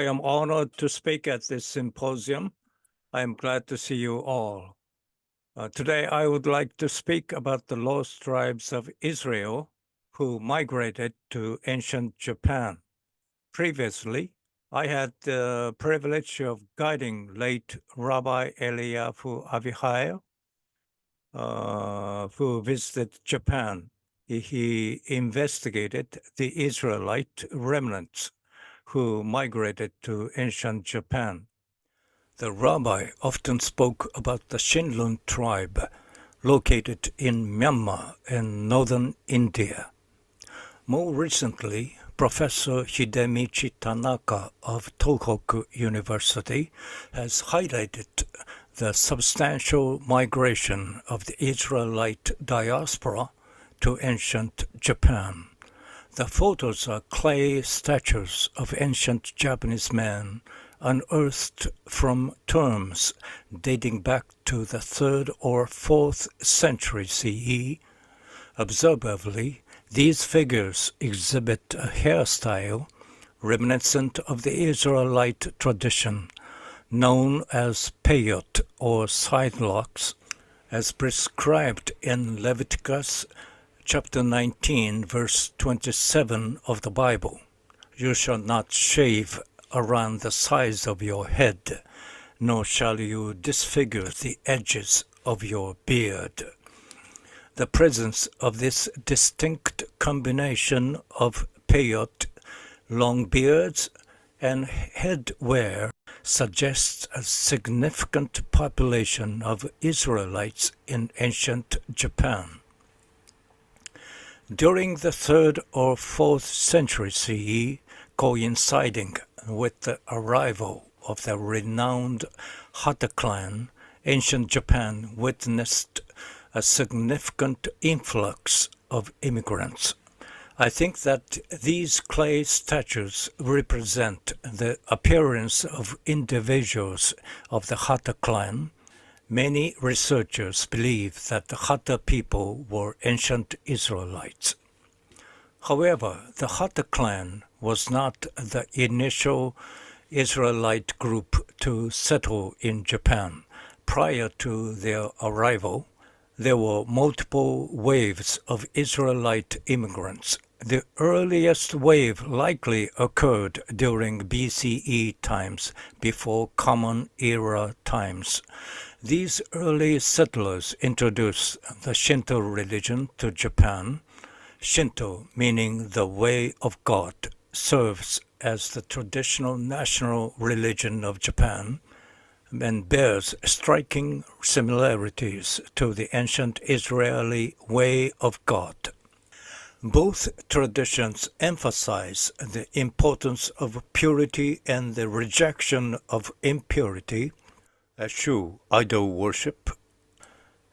I am honored to speak at this symposium. I am glad to see you all. Today, I would like to speak about the lost tribes of Israel who migrated to ancient Japan. Previously, I had the privilege of guiding late Rabbi Eliyahu Avihail, who visited Japan. He investigated the Israelite remnants who migrated to ancient Japan. The rabbi often spoke about the Shinlun tribe located in Myanmar and northern India. More recently, Professor Hidemichi Tanaka of Tohoku University has highlighted the substantial migration of the Israelite diaspora to ancient Japan. The photos are clay statues of ancient Japanese men unearthed from tombs dating back to the 3rd or 4th century CE. Observably, these figures exhibit a hairstyle reminiscent of the Israelite tradition, known as peyot or side locks, as prescribed in Leviticus chapter 19, verse 27 of the Bible. You shall not shave around the sides of your head, nor shall you disfigure the edges of your beard. The presence of this distinct combination of peyot, long beards, and headwear suggests a significant population of Israelites in ancient Japan. During the 3rd or 4th century CE, coinciding with the arrival of the renowned Hata clan, ancient Japan witnessed a significant influx of immigrants. I think that these clay statues represent the appearance of individuals of the Hata clan. Many researchers believe that the Hata people were ancient Israelites. However, the Hata clan was not the initial Israelite group to settle in Japan. Prior to their arrival, there were multiple waves of Israelite immigrants. The earliest wave likely occurred during BCE times, before Common Era times. These early settlers introduced the Shinto religion to Japan. Shinto, meaning the way of God, serves as the traditional national religion of Japan and bears striking similarities to the ancient Israeli way of God. Both traditions emphasize the importance of purity and the rejection of impurity, eschew idol worship,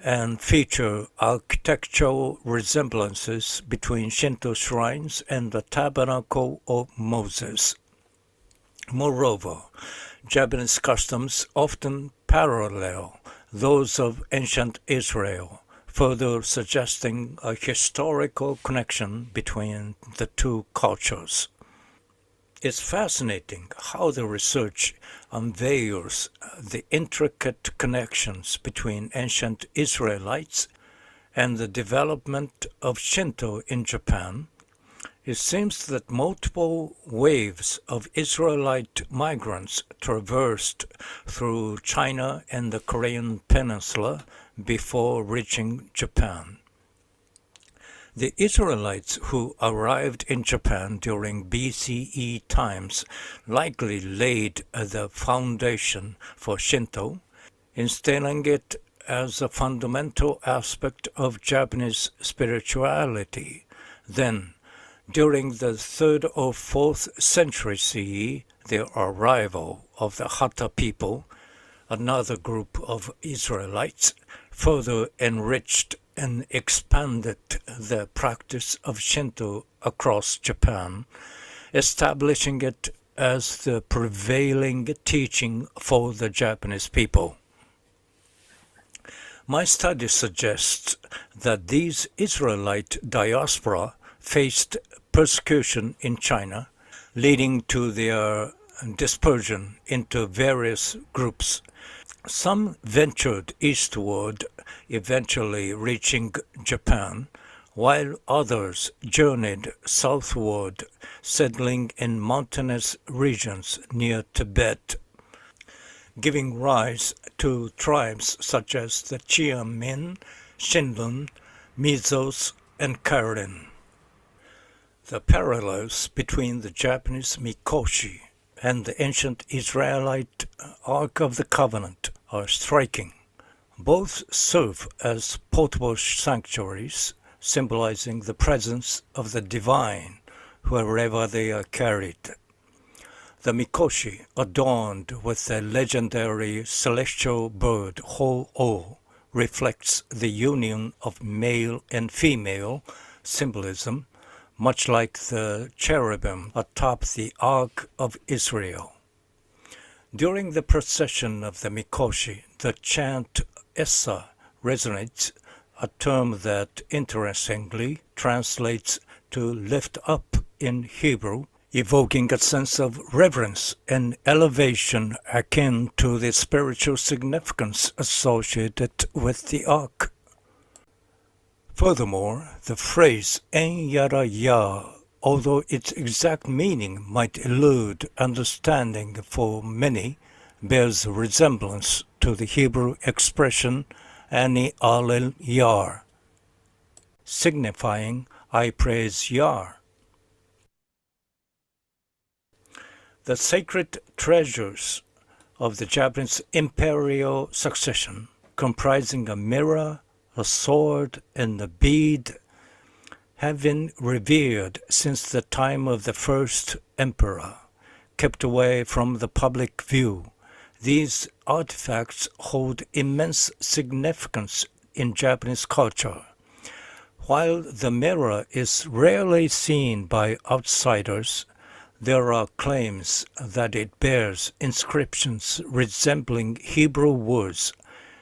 and feature architectural resemblances between Shinto shrines and the Tabernacle of Moses. Moreover, Japanese customs often parallel those of ancient Israel, further suggesting a historical connection between the two cultures. It's fascinating how the research unveils the intricate connections between ancient Israelites and the development of Shinto in Japan. It seems that multiple waves of Israelite migrants traversed through China and the Korean peninsula before reaching Japan. The Israelites who arrived in Japan during BCE times likely laid the foundation for Shinto, instilling it as a fundamental aspect of Japanese spirituality. Then, during the 3rd or 4th century CE, the arrival of the Hata people, another group of Israelites, further enriched and expanded the practice of Shinto across Japan, establishing it as the prevailing teaching for the Japanese people. My study suggests that these Israelite diaspora faced persecution in China, leading to their dispersion into various groups. Some ventured eastward, eventually reaching Japan, while others journeyed southward, settling in mountainous regions near Tibet, giving rise to tribes such as the Chiamin, Shinlun, Mizos, and Karen. The parallels between the Japanese Mikoshi and the ancient Israelite Ark of the Covenant are striking. Both serve as portable sanctuaries, symbolizing the presence of the divine wherever they are carried. The Mikoshi, adorned with the legendary celestial bird Ho-Oh, reflects the union of male and female symbolism, much like the cherubim atop the Ark of Israel. During the procession of the Mikoshi, the chant Essa resonates, a term that interestingly translates to lift up in Hebrew, evoking a sense of reverence and elevation akin to the spiritual significance associated with the Ark. Furthermore, the phrase En Yara Ya, although its exact meaning might elude understanding for many, bears resemblance to the Hebrew expression Ani Alel Yar, signifying I praise Yar. The sacred treasures of the Japanese imperial succession, comprising a mirror, a sword, and a bead, have been revered since the time of the first emperor, kept away from the public view. These artifacts hold immense significance in Japanese culture. While the mirror is rarely seen by outsiders, there are claims that it bears inscriptions resembling Hebrew words.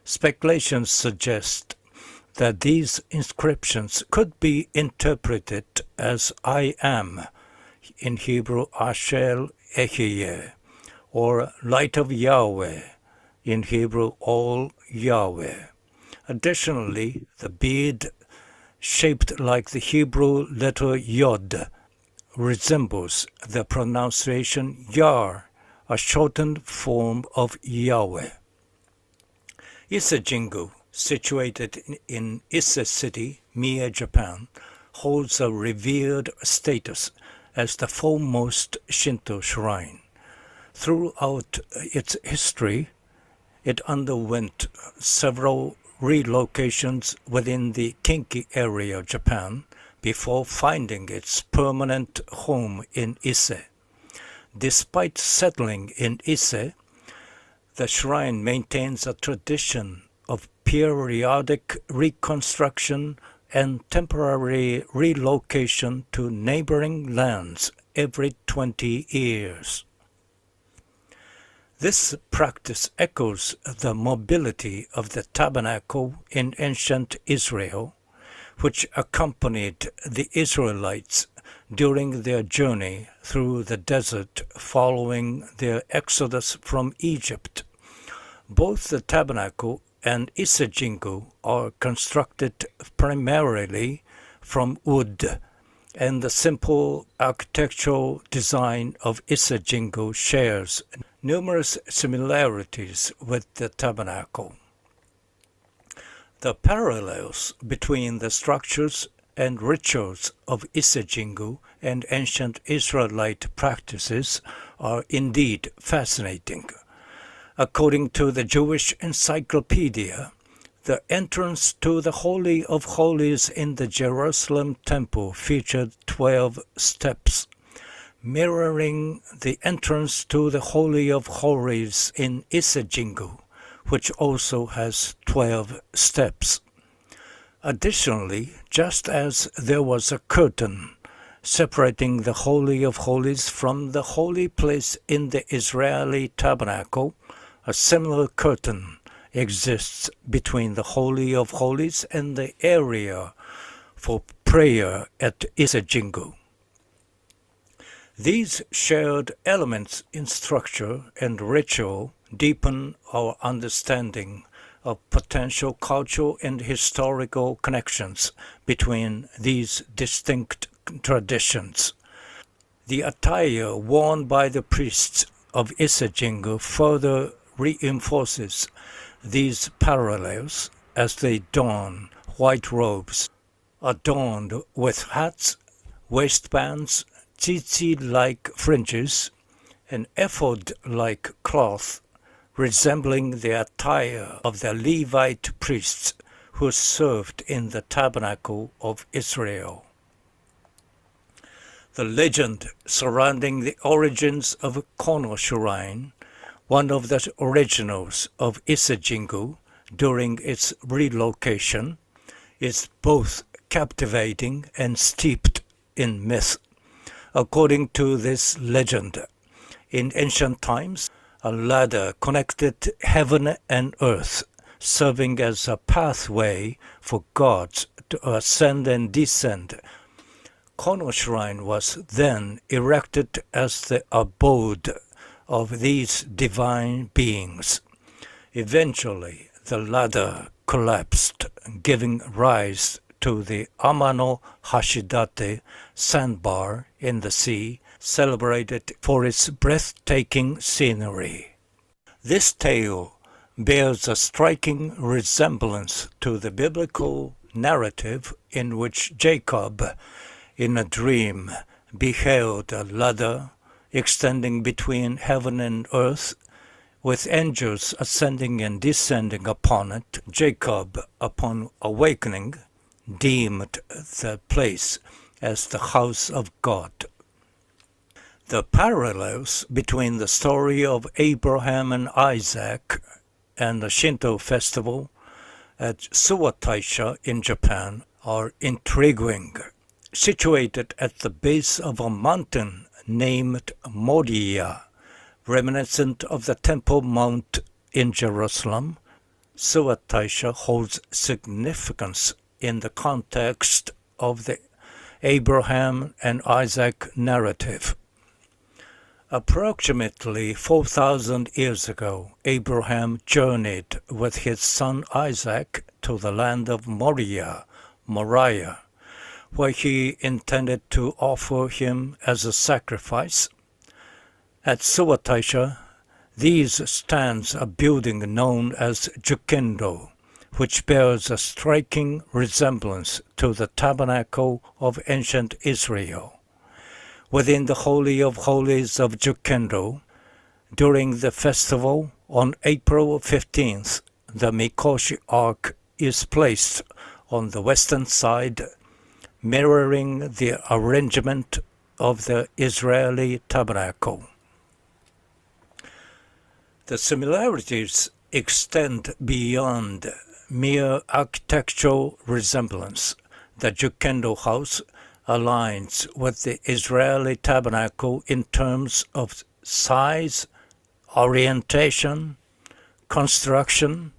Speculations suggest that these inscriptions could be interpreted as I am, in Hebrew Asher Ehyeh, or Light of Yahweh, in Hebrew All Yahweh. Additionally, the bead, shaped like the Hebrew letter Yod, resembles the pronunciation Yar, a shortened form of Yahweh. Ise Jingu, situated in Ise City, Mie, Japan, holds a revered status as the foremost Shinto shrine. Throughout its history, it underwent several relocations within the Kinki area of Japan before finding its permanent home in Ise. Despite settling in Ise, the shrine maintains a tradition of periodic reconstruction and temporary relocation to neighboring lands every 20 years. This practice echoes the mobility of the tabernacle in ancient Israel, which accompanied the Israelites during their journey through the desert following their exodus from Egypt. Both the tabernacle and Ise Jingu are constructed primarily from wood, and the simple architectural design of Ise Jingu shares numerous similarities with the tabernacle. The parallels between the structures and rituals of Ise Jingu and ancient Israelite practices are indeed fascinating. According to the Jewish Encyclopedia, the entrance to the Holy of Holies in the Jerusalem Temple featured 12 steps, mirroring the entrance to the Holy of Holies in Ise Jingu, which also has 12 steps. Additionally, just as there was a curtain separating the Holy of Holies from the holy place in the Israeli tabernacle, a similar curtain exists between the Holy of Holies and the area for prayer at Ise Jingu. These shared elements in structure and ritual deepen our understanding of potential cultural and historical connections between these distinct traditions. The attire worn by the priests of Isejingu further reinforces these parallels as they don white robes adorned with hats, waistbands, tsitsi-like fringes, and ephod-like cloth resembling the attire of the Levite priests who served in the tabernacle of Israel. The legend surrounding the origins of Kono Shrine, one of the originals of Isejingu during its relocation, is both captivating and steeped in myth. According to this legend, in ancient times, a ladder connected heaven and earth, serving as a pathway for gods to ascend and descend. Kono Shrine was then erected as the abode of these divine beings. Eventually, the ladder collapsed, giving rise to the Amano Hashidate sandbar in the sea, celebrated for its breathtaking scenery. This tale bears a striking resemblance to the biblical narrative in which Jacob, in a dream, beheld a ladder extending between heaven and earth, with angels ascending and descending upon it. Jacob, upon awakening, deemed the place as the house of God. The parallels between the story of Abraham and Isaac and the Shinto festival at Suwataisha in Japan are intriguing. Situated at the base of a mountain named Moriya, reminiscent of the Temple Mount in Jerusalem, Suwataisha holds significance in the context of the Abraham and Isaac narrative. Approximately 4,000 years ago, Abraham journeyed with his son Isaac to the land of Moriah, where he intended to offer him as a sacrifice. At Suwataisha, these stands a building known as Jukendo, which bears a striking resemblance to the tabernacle of ancient Israel. Within the Holy of Holies of Jukendo, during the festival on April 15th, the Mikoshi Ark is placed on the western side, mirroring the arrangement of the Israeli tabernacle. The similarities extend beyond mere architectural resemblance. The Jukendo house aligns with the Israeli tabernacle in terms of size, orientation, construction,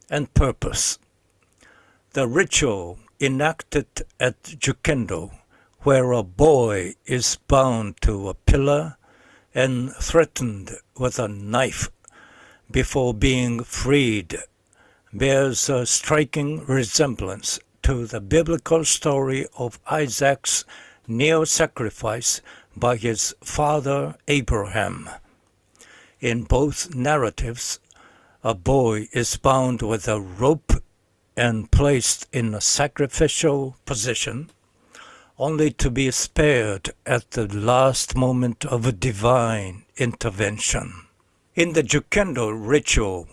and purpose. The ritual enacted at Jukendo, where a boy is bound to a pillar and threatened with a knife before being freed, bears a striking resemblance to the biblical story of Isaac's near-sacrifice by his father Abraham. In both narratives, a boy is bound with a rope and placed in a sacrificial position, only to be spared at the last moment of a divine intervention. In the Jukendo ritual,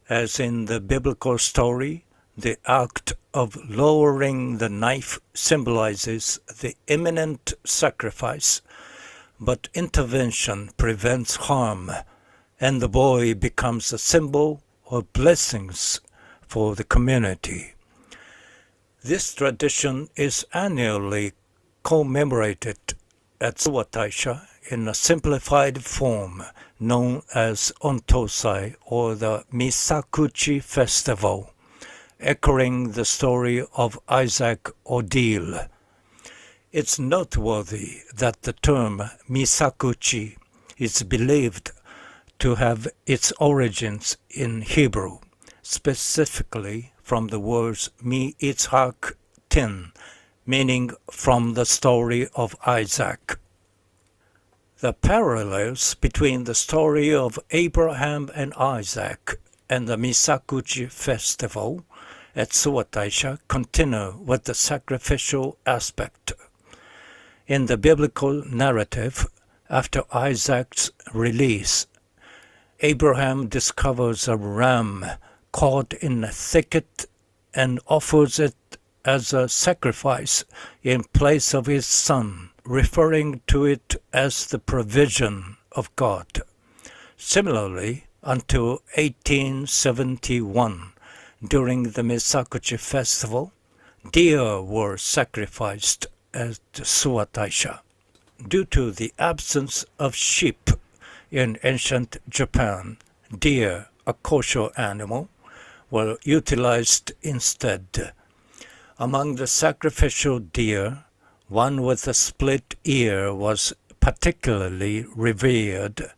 as in the biblical story, the act of lowering the knife symbolizes the imminent sacrifice, but intervention prevents harm, and the boy becomes a symbol of blessings for the community. This tradition is annually commemorated at Suwataisha in a simplified form known as Ontosai, or the Misakuchi Festival, echoing the story of Isaac Odile. It's noteworthy that the term Misakuchi is believed to have its origins in Hebrew, specifically from the words Mi Yitzhak Tin, meaning from the story of Isaac. The parallels between the story of Abraham and Isaac and the Misakuchi festival at Suwataisha continue with the sacrificial aspect. In the biblical narrative, after Isaac's release, Abraham discovers a ram caught in a thicket and offers it as a sacrifice in place of his son, referring to it as the provision of God. Similarly, until 1871, during the Misakuchi festival, deer were sacrificed at Suwataisha. Due to the absence of sheep in ancient Japan, deer, a kosher animal, were utilized instead. Among the sacrificial deer, one with a split ear was particularly revered,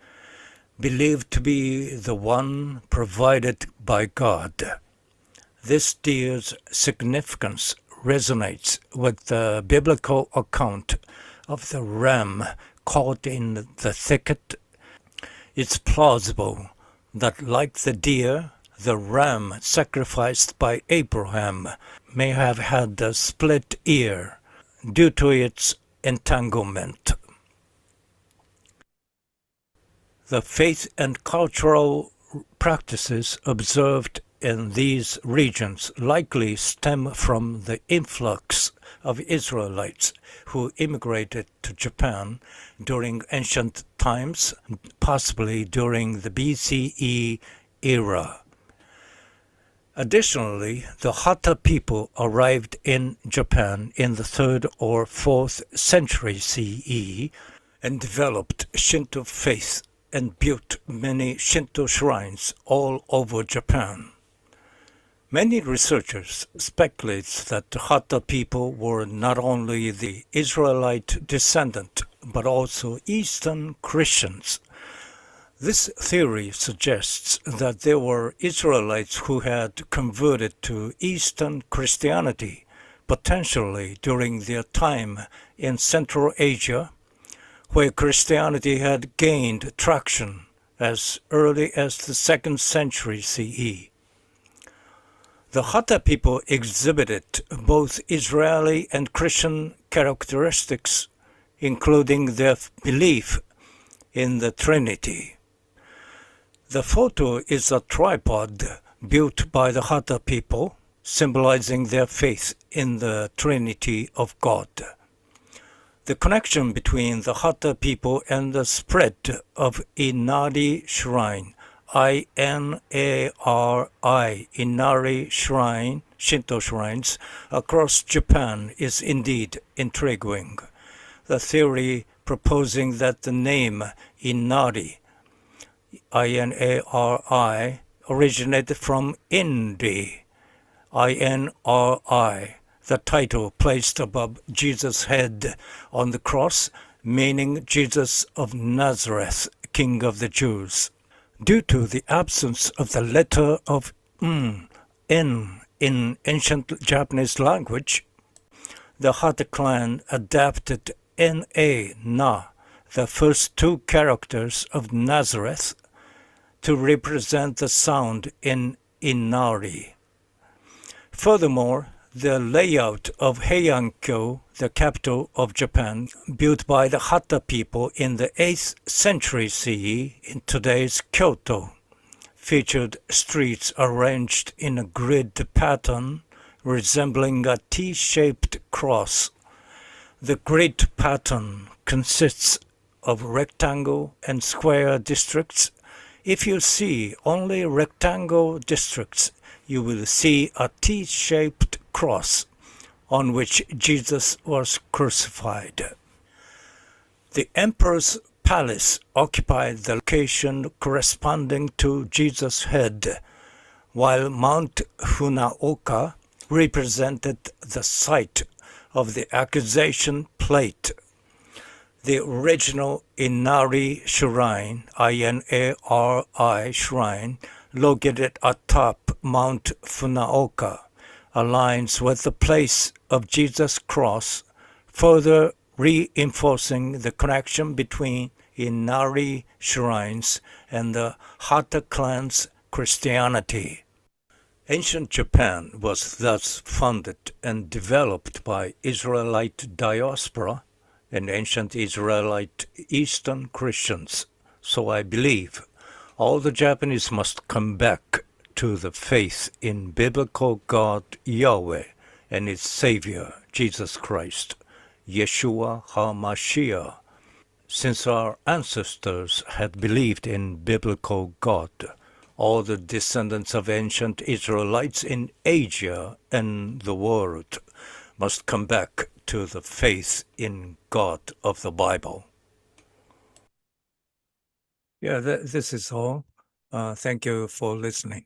believed to be the one provided by God. This deer's significance resonates with the biblical account of the ram caught in the thicket. It's plausible that, like the deer, the ram sacrificed by Abraham may have had a split ear due to its entanglement. The faith and cultural practices observed in these regions likely stem from the influx of Israelites who immigrated to Japan during ancient times, possibly during the BCE era. Additionally, the Hata people arrived in Japan in the 3rd or 4th century CE and developed Shinto faith and built many Shinto shrines all over Japan. Many researchers speculate that the Hata people were not only the Israelite descendant, but also Eastern Christians. This theory suggests that there were Israelites who had converted to Eastern Christianity, potentially during their time in Central Asia, where Christianity had gained traction as early as the 2nd century CE. The Hata people exhibited both Israeli and Christian characteristics, including their belief in the Trinity. The photo is a tripod built by the Hata people, symbolizing their faith in the Trinity of God. The connection between the Hata people and the spread of Inari Shrine, I-N-A-R-I, Inari Shrine, Shinto shrines, across Japan is indeed intriguing. The theory proposing that the name Inari, I-N-A-R-I, originated from Indi, I-N-R-I, the title placed above Jesus' head on the cross, meaning Jesus of Nazareth, King of the Jews. Due to the absence of the letter of N in ancient Japanese language, the Hata clan adapted N-A, Na, the first two characters of Nazareth, to represent the sound in Inari. Furthermore, the layout of Heian-kyo, the capital of Japan, built by the Hata people in the 8th century CE in today's Kyoto, featured streets arranged in a grid pattern resembling a T-shaped cross. The grid pattern consists of rectangle and square districts. If you see only rectangle districts, you will see a T-shaped cross on which Jesus was crucified. The emperor's palace occupied the location corresponding to Jesus' head, while Mount Funaoka represented the site of the accusation plate. The original Inari Shrine, Inari Shrine, located atop Mount Funaoka, aligns with the place of Jesus' cross, further reinforcing the connection between Inari shrines and the Hata clan's Christianity. Ancient Japan was thus founded and developed by Israelite diaspora and ancient Israelite Eastern Christians. So I believe all the Japanese must come back to the faith in biblical God Yahweh and its Savior, Jesus Christ, Yeshua HaMashiach. Since our ancestors had believed in biblical God, all the descendants of ancient Israelites in Asia and the world must come back to the faith in God of the Bible. Yeah, this is all. Thank you for listening.